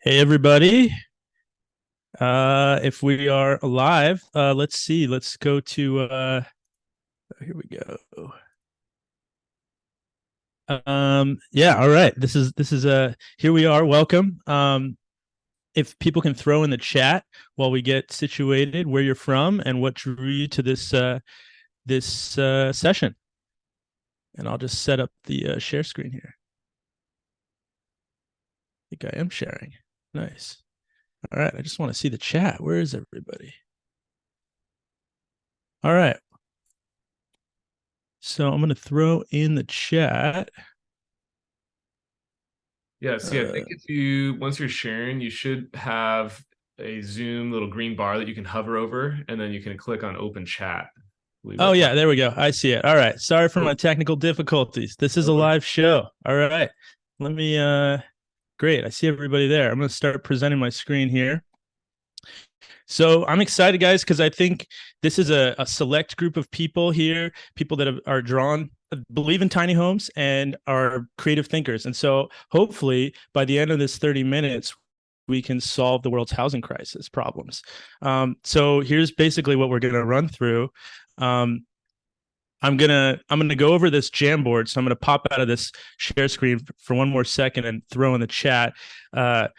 Hey everybody. If we are alive, let's see. Let's go to here we go. Yeah, all right. This is here we are. Welcome. If people can throw in the chat while we get situated where you're from and what drew you to this session. And I'll just set up the share screen here. I think I am sharing. Nice. All right, I just want to see the chat. Where is everybody? All right. So I'm going to throw in the chat. Yeah, see, I think once you're sharing, you should have a Zoom little green bar that you can hover over, and then you can click on open chat. Oh yeah, there we go. I see it. All right. Sorry for my technical difficulties. This is a live show. All right. Let me great. I see everybody there. I'm going to start presenting my screen here. So I'm excited, guys, because I think this is a select group of people here, people that are drawn, believe in tiny homes and are creative thinkers. And so hopefully by the end of this 30 minutes, we can solve the world's housing crisis problems. So here's basically what we're going to run through. I'm gonna go over this Jamboard. So I'm gonna pop out of this share screen for one more second and throw in the chat a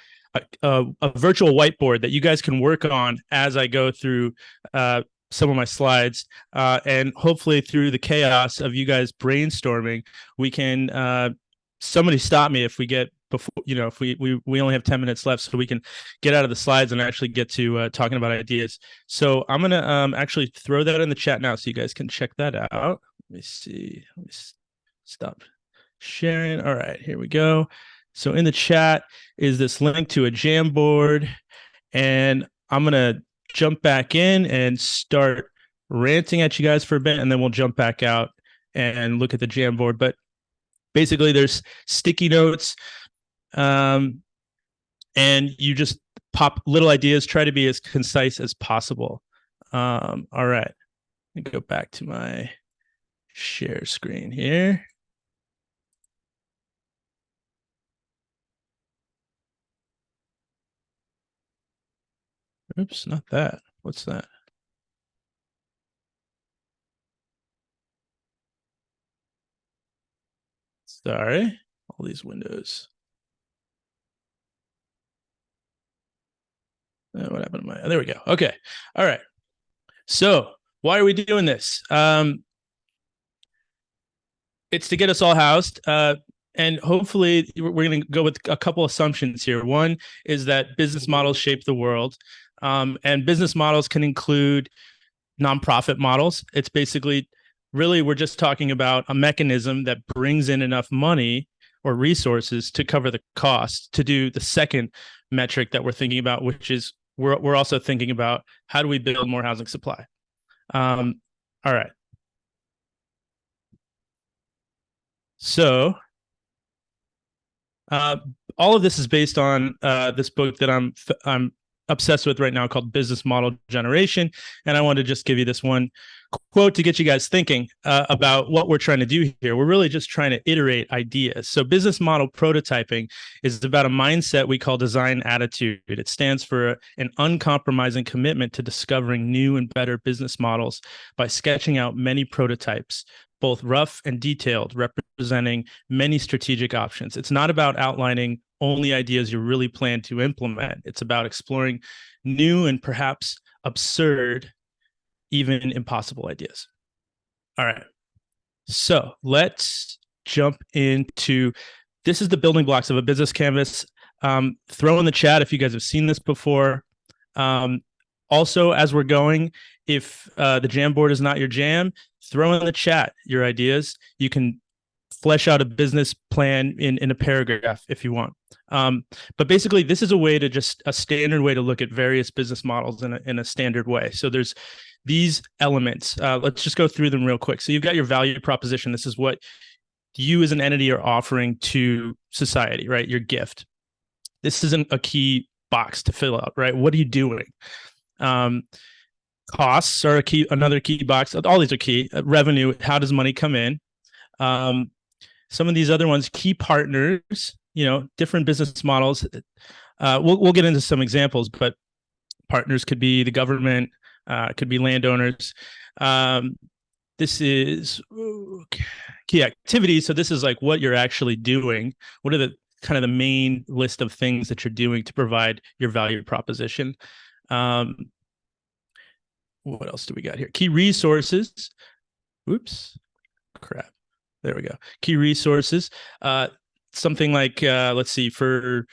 virtual whiteboard that you guys can work on as I go through some of my slides, and hopefully through the chaos of you guys brainstorming, we can somebody stop me if we get before, if we only have 10 minutes left, so we can get out of the slides and actually get to talking about ideas. So I'm gonna actually throw that in the chat now so you guys can check that out. Let me see. Let me stop sharing. All right, here we go. So in the chat is this link to a Jamboard, and I'm gonna jump back in and start ranting at you guys for a bit, and then we'll jump back out and look at the Jamboard. But basically, there's sticky notes, and you just pop little ideas. Try to be as concise as possible. All right, let me go back to my share screen here. Oops, not that. What's that? Sorry, all these windows. What happened to my? There we go. Okay. All right. So why are we doing this? It's to get us all housed. And hopefully we're going to go with a couple assumptions here. One is that business models shape the world. And business models can include nonprofit models. It's basically really we're just talking about a mechanism that brings in enough money or resources to cover the cost to do the second metric that we're thinking about, which is we're also thinking about how do we build more housing supply. All right. So all of this is based on this book that I'm obsessed with right now called Business Model Generation. And I want to just give you this one quote to get you guys thinking about what we're trying to do here. We're really just trying to iterate ideas. So business model prototyping is about a mindset we call design attitude. It stands for an uncompromising commitment to discovering new and better business models by sketching out many prototypes, both rough and detailed, representing many strategic options. It's not about outlining only ideas you really plan to implement. It's about exploring new and perhaps absurd, even impossible ideas. All right. So let's jump into, this is the building blocks of a business canvas. Throw in the chat if you guys have seen this before. Also, as we're going, if the Jamboard is not your jam, throw in the chat your ideas. You can flesh out a business plan in a paragraph if you want. But basically, this is a way to just a standard way to look at various business models in a standard way. So there's these elements. Let's just go through them real quick. So you've got your value proposition. This is what you as an entity are offering to society, right? Your gift. This isn't a key box to fill out, right? What are you doing? Costs are another key box. All these are key. Revenue, how does money come in? Some of these other ones, key partners, different business models We'll get into some examples, but partners could be the government, could be landowners. This is key activities. So this is like what you're actually doing. What are the kind of the main list of things that you're doing to provide your value proposition? What else do we got here? Key resources. Oops, crap. There we go. Key resources. Something like let's see, for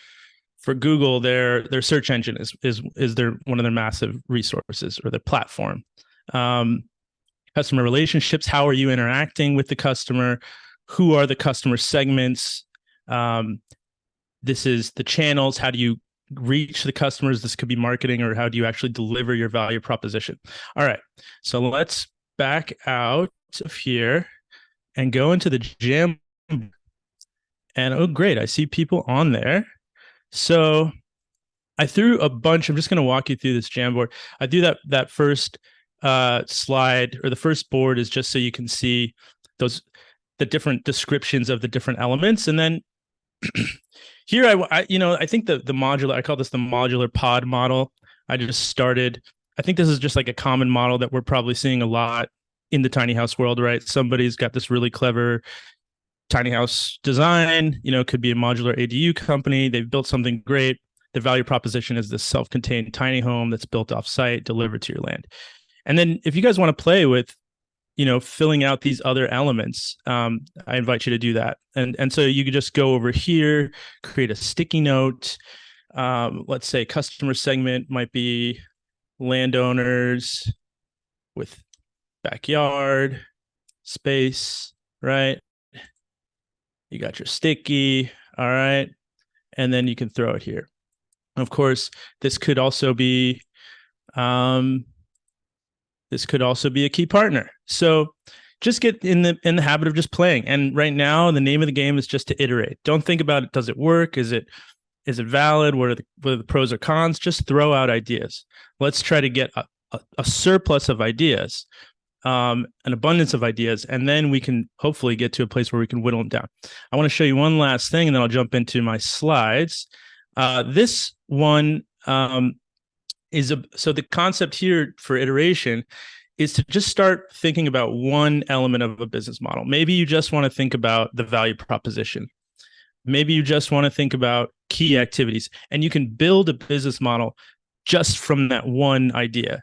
Google, their search engine is their one of their massive resources, or their platform. Customer relationships. How are you interacting with the customer? Who are the customer segments? This is the channels. How do you reach the customers? This could be marketing, or how do you actually deliver your value proposition? All right, so let's back out of here and go into the Jam. And oh, great, I see people on there. So I threw a bunch. I'm just going to walk you through this Jamboard. I threw that first slide, or the first board, is just so you can see the different descriptions of the different elements. And then here, I think the modular, I call this the modular pod model. I just started. I think this is just like a common model that we're probably seeing a lot in the tiny house world, right? Somebody's got this really clever tiny house design, could be a modular ADU company. They've built something great. The value proposition is this self-contained tiny home that's built off-site, delivered to your land. And then if you guys want to play with, filling out these other elements, I invite you to do that. And so you could just go over here, create a sticky note. Let's say customer segment might be landowners with backyard space, right? You got your sticky, all right? And then you can throw it here. Of course, this could also be a key partner. So just get in the habit of just playing. And right now, the name of the game is just to iterate. Don't think about it. Does it work? Is it valid? What are the pros or cons? Just throw out ideas. Let's try to get a surplus of ideas, an abundance of ideas, and then we can hopefully get to a place where we can whittle them down. I want to show you one last thing, and then I'll jump into my slides. This one so the concept here for iteration is to just start thinking about one element of a business model. Maybe you just want to think about the value proposition. Maybe you just want to think about key activities, and you can build a business model just from that one idea.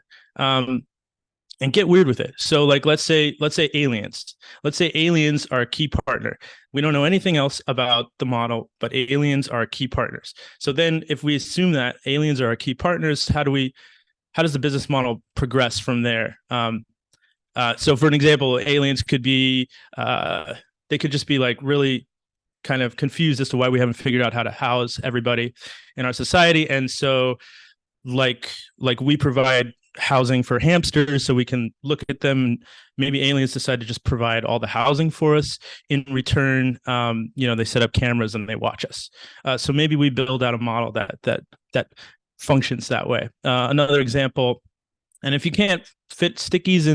And get weird with it. So like, let's say aliens. Let's say aliens are a key partner. We don't know anything else about the model, but aliens are key partners. So then if we assume that aliens are our key partners, how does the business model progress from there? So for an example, aliens could be, they could just be like really kind of confused as to why we haven't figured out how to house everybody in our society. And so like we provide housing for hamsters, so we can look at them. Maybe aliens decide to just provide all the housing for us. In return, they set up cameras and they watch us. So maybe we build out a model that functions that way. Another example, and if you can't fit stickies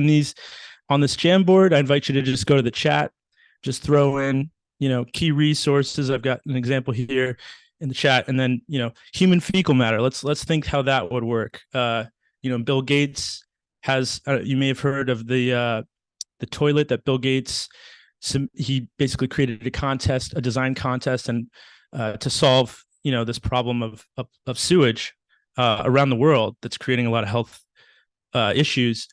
on this Jamboard, I invite you to just go to the chat, just throw in, key resources. I've got an example here in the chat, and then, human fecal matter. Let's think how that would work. Bill Gates has, you may have heard of the toilet that Bill Gates, he basically created a design contest, and to solve, this problem of sewage around the world that's creating a lot of health issues.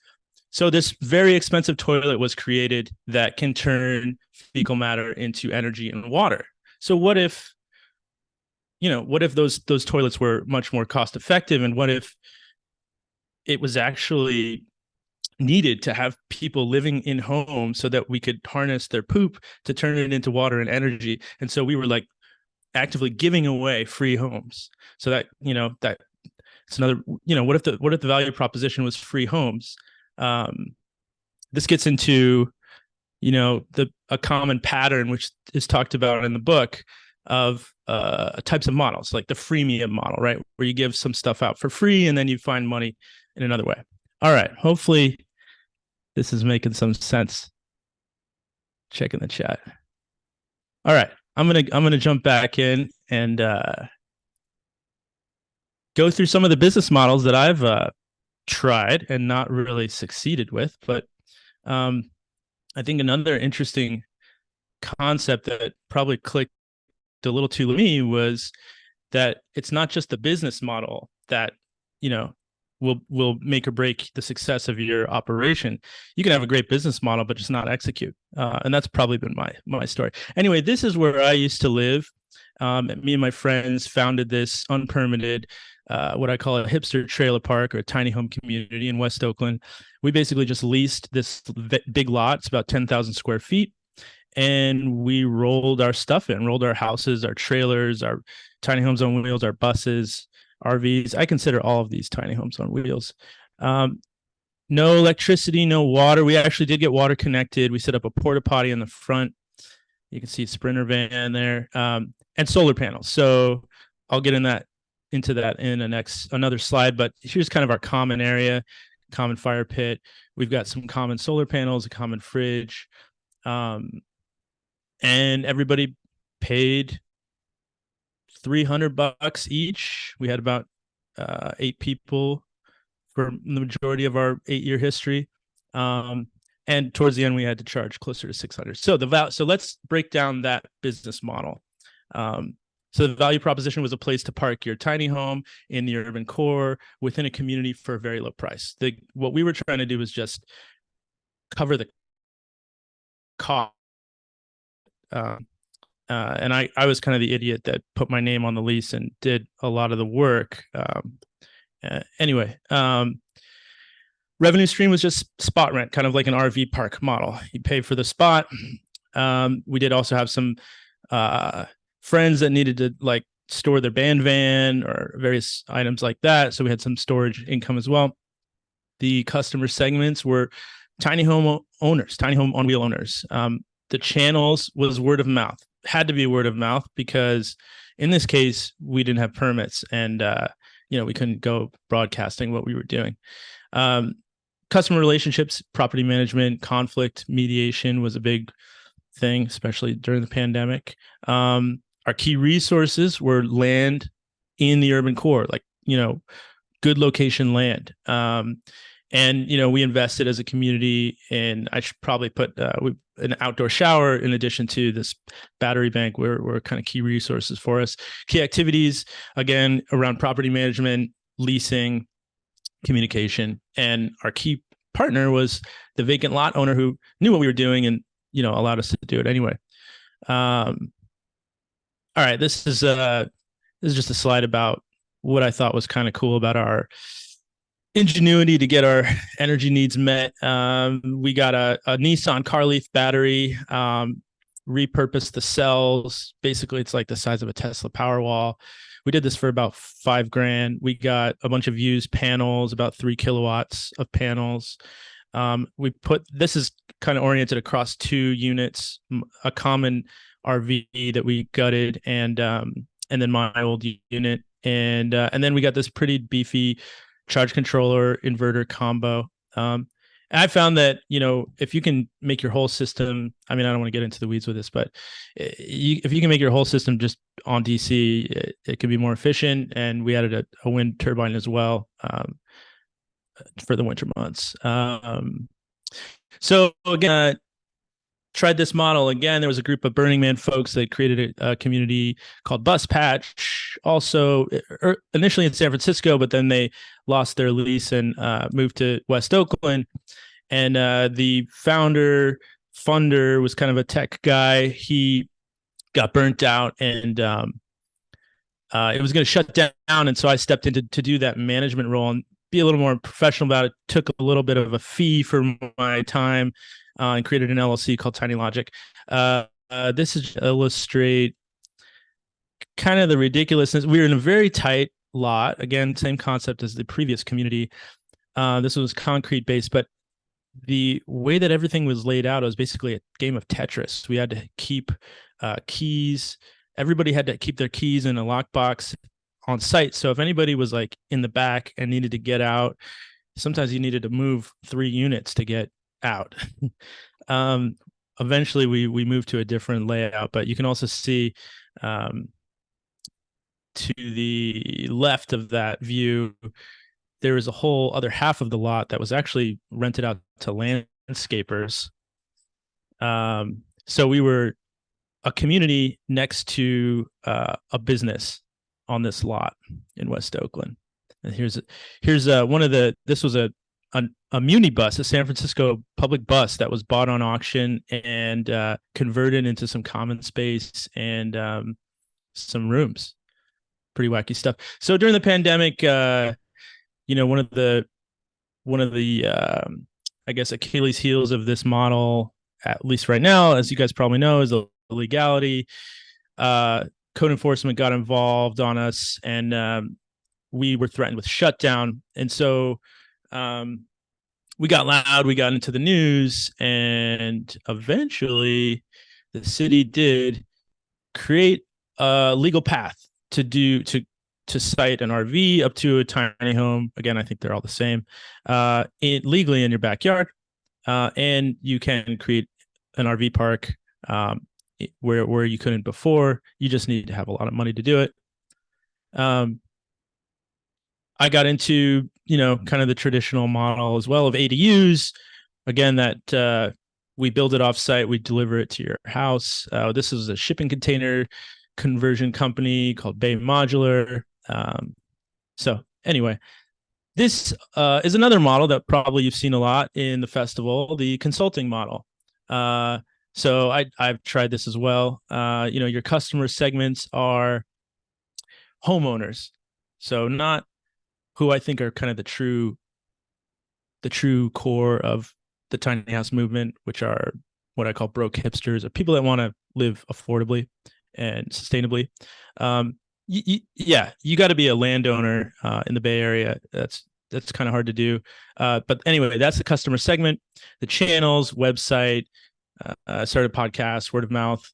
So this very expensive toilet was created that can turn fecal matter into energy and water. So what if those toilets were much more cost effective, and what if it was actually needed to have people living in homes so that we could harness their poop to turn it into water and energy? And so we were like actively giving away free homes. So that, that it's another, what if the value proposition was free homes? This gets into, a common pattern, which is talked about in the book, of types of models, like the freemium model, right? Where you give some stuff out for free and then you find money in another way. All right. Hopefully this is making some sense. Check in the chat. All right. I'm gonna jump back in and go through some of the business models that I've tried and not really succeeded with. But um, I think another interesting concept that probably clicked a little too to me was that it's not just the business model that, you know, will make or break the success of your operation. You can have a great business model, but just not execute. And that's probably been my story. Anyway, this is where I used to live. Me and my friends founded this unpermitted, what I call a hipster trailer park or a tiny home community in West Oakland. We basically just leased this big lot. It's about 10,000 square feet. And we rolled our stuff in, rolled our houses, our trailers, our tiny homes on wheels, our buses, RVs. I consider all of these tiny homes on wheels. No electricity, no water. We actually did get water connected. We set up a porta potty in the front. You can see a Sprinter van there, and solar panels. So I'll get into that in another slide. But here's kind of our common area, common fire pit. We've got some common solar panels, a common fridge, and everybody paid $300 each. We had about 8 people for the majority of our 8-year history. And towards the end, we had to charge closer to 600. So let's break down that business model. So the value proposition was a place to park your tiny home in the urban core within a community for a very low price. What we were trying to do was just cover the cost. And I was kind of the idiot that put my name on the lease and did a lot of the work. Anyway, revenue stream was just spot rent, kind of like an RV park model. You pay for the spot. We did also have some friends that needed to like store their band van or various items like that. So we had some storage income as well. The customer segments were tiny home owners, tiny home on wheel owners. The channels was word of mouth. Had to be word of mouth because in this case we didn't have permits and we couldn't go broadcasting what we were doing. Customer relationships, property management, conflict mediation was a big thing, especially during the pandemic. Our key resources were land in the urban core, like good location land. And we invested as a community, and I should probably put an outdoor shower in addition to this battery bank were kind of key resources for us. Key activities, again, around property management, leasing, communication. And our key partner was the vacant lot owner who knew what we were doing and, allowed us to do it anyway. All right, this is just a slide about what I thought was kind of cool about our ingenuity to get our energy needs met. We got a Nissan car leaf battery, repurposed the cells. Basically, it's like the size of a Tesla Powerwall. We did this for about $5,000. We got a bunch of used panels, about 3 kilowatts of panels. This is kind of oriented across 2 units, a common RV that we gutted, and then my old unit, and then we got this pretty beefy charge controller inverter combo. And I found that, if you can make your whole system, I don't want to get into the weeds with this, but if you can make your whole system just on DC, it can be more efficient. And we added a wind turbine as well for the winter months. So again, tried this model again. There was a group of Burning Man folks that created a community called Bus Patch, also initially in San Francisco, but then they lost their lease and moved to West Oakland. And the funder was kind of a tech guy. He got burnt out and it was going to shut down. And so I stepped in to do that management role and be a little more professional about it. Took a little bit of a fee for my time. And created an LLC called Tiny Logic. This is to illustrate kind of the ridiculousness. We were in a very tight lot. Again, same concept as the previous community. This was concrete based, but the way that everything was laid out was basically a game of Tetris. We had to keep keys. Everybody had to keep their keys in a lockbox on site. So if anybody was like in the back and needed to get out, sometimes you needed to move 3 units to get out. Eventually we moved to a different layout, but you can also see to the left of that view, there was a whole other half of the lot that was actually rented out to landscapers. So we were a community next to a business on this lot in West Oakland. And here's one of the, this was a muni bus, a San Francisco public bus that was bought on auction and converted into some common space and some rooms. Pretty wacky stuff. So during the pandemic, one of the I guess Achilles heels of this model, at least right now, as you guys probably know, is the legality. Code enforcement got involved on us, and we were threatened with shutdown. And so we got loud, we got into the news, and eventually the city did create a legal path to site an RV up to a tiny home. Again, I think they're all the same, legally in your backyard. And you can create an RV park where you couldn't before. You just need to have a lot of money to do it. I got into, kind of the traditional model as well of ADUs. Again, that we build it off site, we deliver it to your house. This is a shipping container conversion company called Bay Modular. So anyway, this is another model that probably you've seen a lot in the festival, the consulting model. So I've tried this as well. Your customer segments are homeowners. So not who I think are kind of the true core of the tiny house movement, which are what I call broke hipsters, or people that want to live affordably and sustainably. You got to be a landowner in the Bay Area. That's kind of hard to do. But anyway, that's the customer segment, the channels, website, started podcast, word of mouth.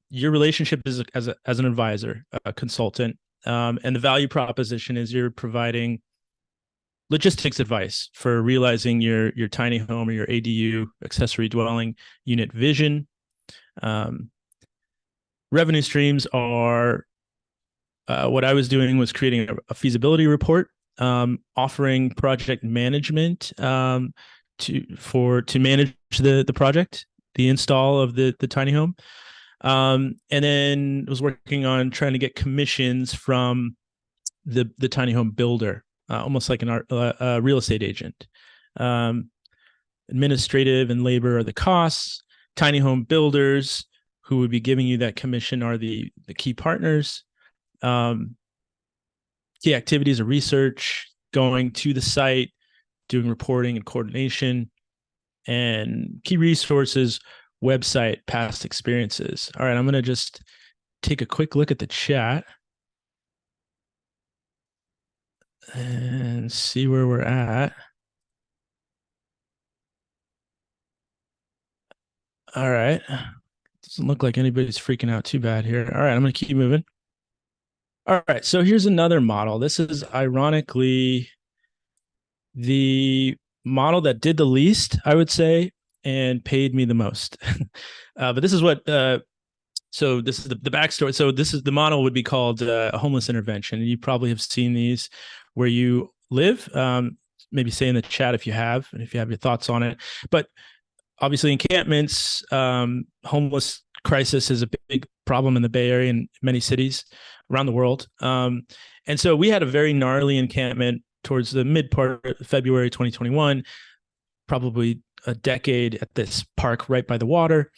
Your relationship is as an advisor, a consultant, and the value proposition is you're providing logistics advice for realizing your tiny home or your ADU, accessory dwelling unit vision. Revenue streams are what I was doing was creating a feasibility report, offering project management to manage the project, the install of the tiny home, and then was working on trying to get commissions from the tiny home builder, almost like a real estate agent. Administrative and labor are the costs. Tiny home builders who would be giving you that commission are the key partners. Key activities are research, going to the site, doing reporting and coordination, and key resources, website, past experiences. All right, I'm going to just take a quick look at the chat and see where we're at. All right. Doesn't look like anybody's freaking out too bad here. All right, I'm going to keep moving. All right, so here's another model. This is ironically the model that did the least, I would say, and paid me the most. But this is what, so this is the backstory. So this is the model would be called a homeless intervention. And you probably have seen these where you live. Maybe say in the chat if you have, and if you have your thoughts on it. But obviously encampments, homeless crisis is a big problem in the Bay Area and many cities around the world. And so we had a very gnarly encampment towards the mid part of February 2021, probably a decade at this park right by the water.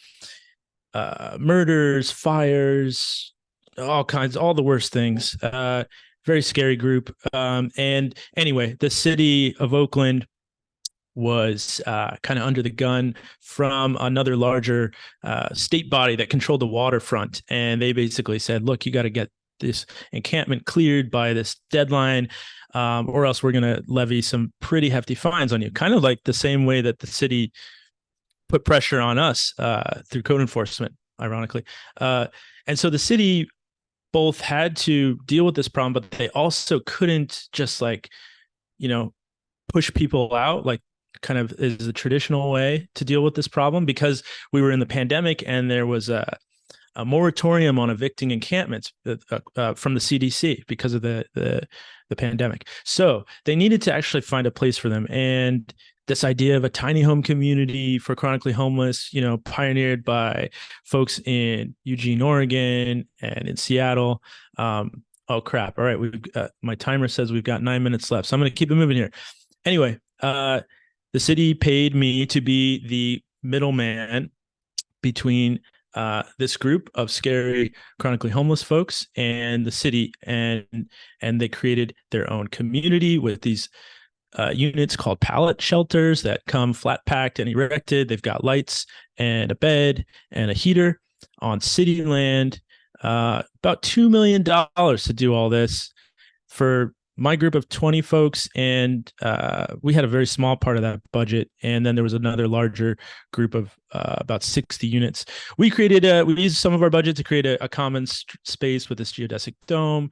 Murders, fires, all the worst things. Very scary group. And anyway, the city of Oakland was kind of under the gun from another larger state body that controlled the waterfront. And they basically said, look, you got to get this encampment cleared by this deadline, or else we're going to levy some pretty hefty fines on you. Kind of like the same way that the city put pressure on us through code enforcement, ironically. And so the city both had to deal with this problem, but they also couldn't just push people out, like kind of is the traditional way to deal with this problem, because we were in the pandemic and there was a a moratorium on evicting encampments from the CDC because of the pandemic. So they needed to actually find a place for them. And this idea of a tiny home community for chronically homeless, pioneered by folks in Eugene, Oregon, and in Seattle. Oh crap! All right, my timer says we've got 9 minutes left, so I'm going to keep it moving here. Anyway, the city paid me to be the middleman between this group of scary chronically homeless folks and the city, and they created their own community with these units called pallet shelters that come flat packed and erected. They've got lights and a bed and a heater on city land. About $2 million to do all this for my group of 20 folks, and we had a very small part of that budget, and then there was another larger group of about 60 units. We used some of our budget to create a common space with this geodesic dome.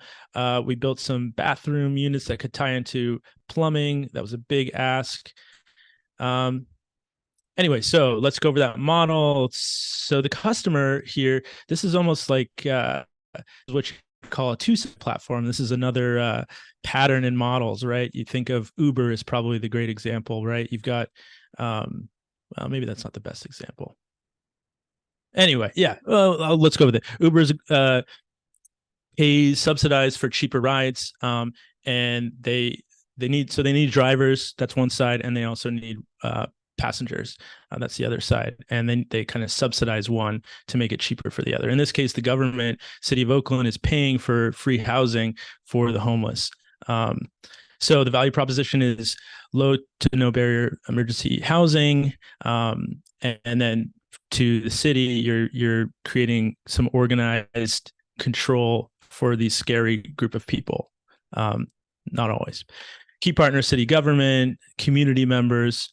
We built some bathroom units that could tie into plumbing. That was a big ask. Anyway, so let's go over that model. So the customer here, this is almost like what you call a two-side platform. This is another pattern in models, right? You think of Uber as probably the great example, right? You've got, well, maybe that's not the best example. Anyway, yeah, well, let's go with it. Uber's pays subsidized for cheaper rides, and they need drivers. That's one side, and they also need passengers. That's the other side. And then they kind of subsidize one to make it cheaper for the other. In this case, the government, City of Oakland, is paying for free housing for the homeless. So the value proposition is low to no barrier emergency housing. And then to the city, you're creating some organized control for these scary group of people. Not always. Key partners, city government, community members.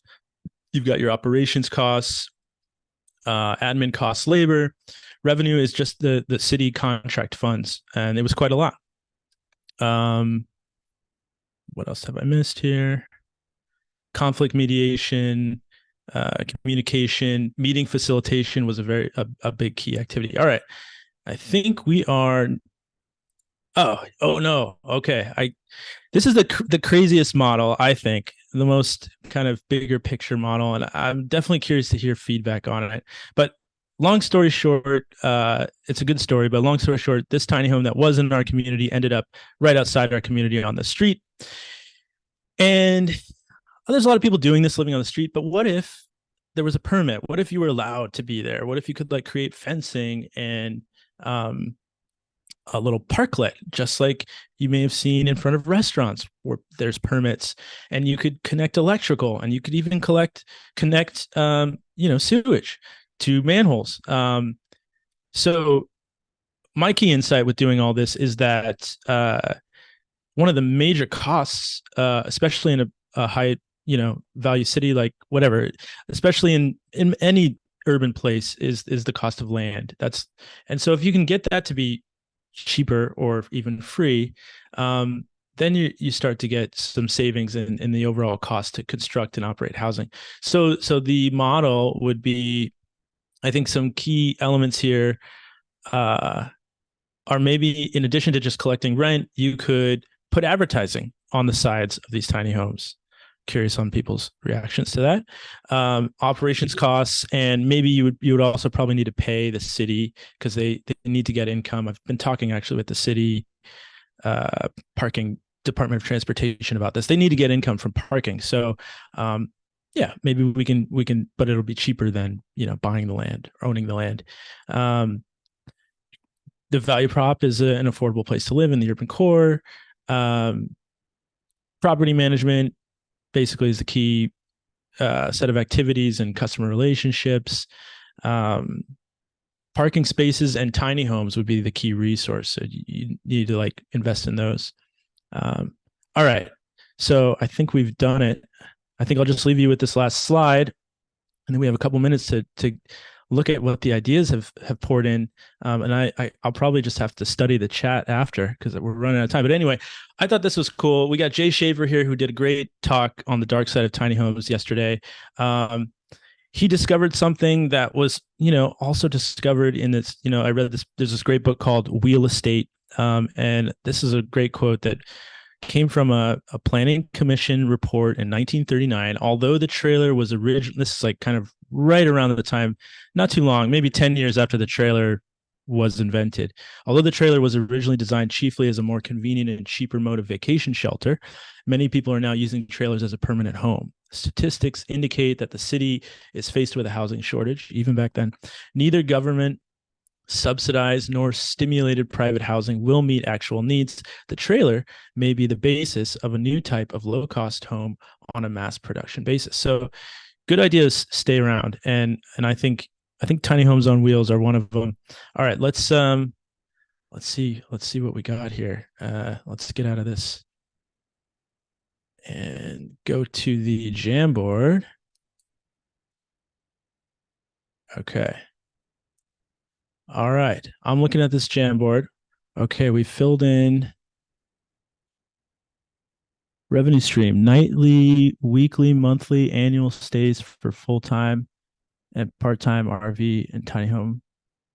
You've got your operations costs, admin costs, labor. Revenue is just the city contract funds, and it was quite a lot. What else have I missed here? Conflict mediation, communication, meeting facilitation was a big key activity. All right, I think we are. Oh no. Okay, this is the craziest model, I think, the most kind of bigger picture model, and I'm definitely curious to hear feedback on it. But long story short, it's a good story, but long story short, this tiny home that was in our community ended up right outside our community on the street. And there's a lot of people doing this, living on the street, but what if there was a permit? What if you were allowed to be there? What if you could create fencing and a little parklet, just like you may have seen in front of restaurants where there's permits, and you could connect electrical, and you could even connect sewage to manholes. So my key insight with doing all this is that one of the major costs, especially in a high value city, like whatever, especially in any urban place, is the cost of land. And so if you can get that to be cheaper or even free, then you start to get some savings in the overall cost to construct and operate housing. So the model would be, I think some key elements here are maybe, in addition to just collecting rent, you could put advertising on the sides of these tiny homes. Curious on people's reactions to that. Operations costs, and maybe you would also probably need to pay the city because they need to get income. I've been talking actually with the city parking Department of Transportation about this. They need to get income from parking. So yeah, maybe we can, but it'll be cheaper than buying the land or owning the land. The value prop is an affordable place to live in the urban core. Property management basically is the key set of activities and customer relationships. Parking spaces and tiny homes would be the key resource. So you need to invest in those. All right. So I think we've done it. I think I'll just leave you with this last slide, and then we have a couple minutes to look at what the ideas have poured in. And I'll probably just have to study the chat after because we're running out of time. But anyway, I thought this was cool. We got Jay Shaver here, who did a great talk on the dark side of tiny homes yesterday. he discovered something that was, also discovered in this, I read this, there's this great book called Wheel Estate. And this is a great quote that came from a planning commission report in 1939. Although the trailer was original, this is like kind of right around the time, not too long, maybe 10 years after the trailer was invented. Although the trailer was originally designed chiefly as a more convenient and cheaper mode of vacation shelter, many people are now using trailers as a permanent home. Statistics indicate that the city is faced with a housing shortage. Even back then, neither government subsidized nor stimulated private housing will meet actual needs. The trailer may be the basis of a new type of low-cost home on a mass production basis. So good ideas stay around. And I think tiny homes on wheels are one of them. All right, let's see what we got here. Let's get out of this and go to the Jamboard. Okay. All right. I'm looking at this Jamboard. Okay, we filled in revenue stream, nightly, weekly, monthly, annual stays for full-time and part-time RV and tiny home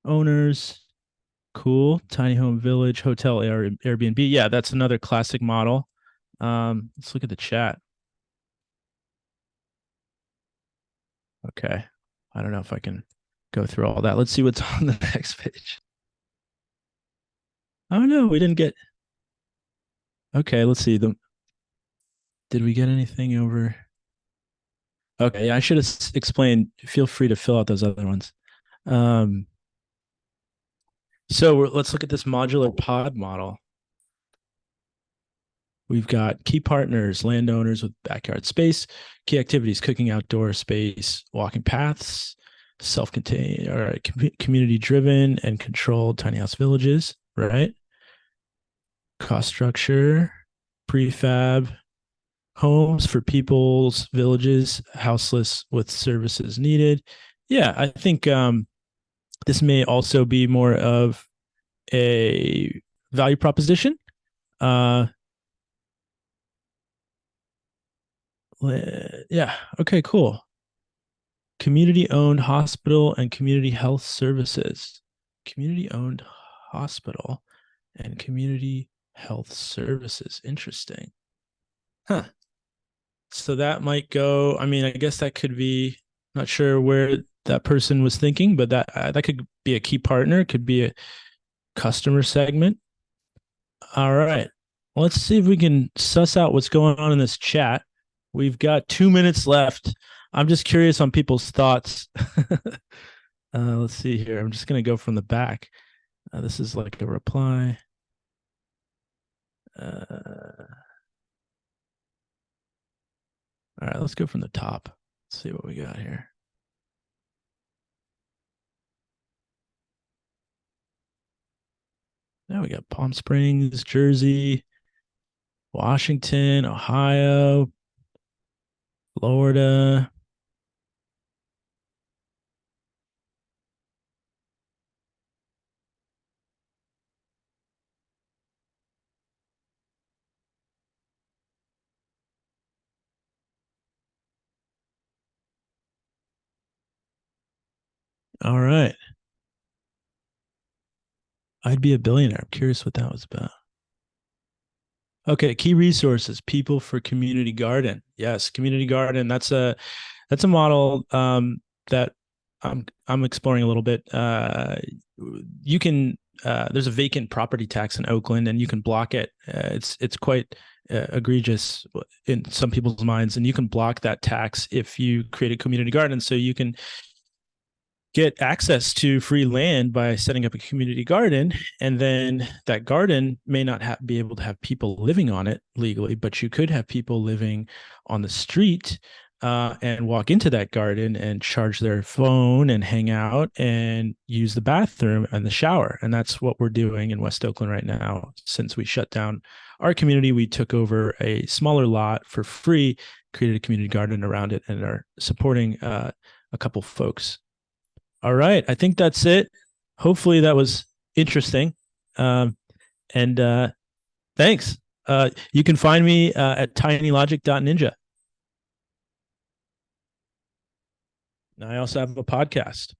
owners. Cool. Tiny home village, hotel, Airbnb. Yeah, that's another classic model. Let's look at the chat. Okay. I don't know if I can go through all that. Let's see what's on the next page. Oh no, we didn't get. Okay, let's see. Did we get anything over? Okay, I should have explained. Feel free to fill out those other ones. So let's look at this modular pod model. We've got key partners, landowners with backyard space, key activities, cooking outdoor space, walking paths, self-contained, all right, community-driven and controlled tiny house villages, right? Cost structure, prefab, homes for people's villages, houseless with services needed. Yeah, I think this may also be more of a value proposition. Yeah. Okay, cool. Community owned hospital and community health services. Community owned hospital and community health services. Interesting. Huh. So that might go, I mean, I guess that could be, not sure where that person was thinking, but that could be a key partner, it could be a customer segment. All right. Let's see if we can suss out what's going on in this chat. We've got 2 minutes left. I'm just curious on people's thoughts. Let's see here. I'm just going to go from the back. This is like a reply. All right, let's go from the top. Let's see what we got here. Now we got Palm Springs, Jersey, Washington, Ohio, Florida. All right. I'd be a billionaire. I'm curious what that was about. Okay, key resources, people for community garden. Yes, community garden. That's a model that I'm exploring a little bit. You can there's a vacant property tax in Oakland, and you can block it. It's quite egregious in some people's minds, and you can block that tax if you create a community garden. So you can get access to free land by setting up a community garden, and then that garden may not be able to have people living on it legally, but you could have people living on the street and walk into that garden and charge their phone and hang out and use the bathroom and the shower. And that's what we're doing in West Oakland right now. Since we shut down our community, we took over a smaller lot for free, created a community garden around it, and are supporting a couple folks. All right. I think that's it. Hopefully that was interesting. And thanks. You can find me at tinylogic.ninja. I also have a podcast.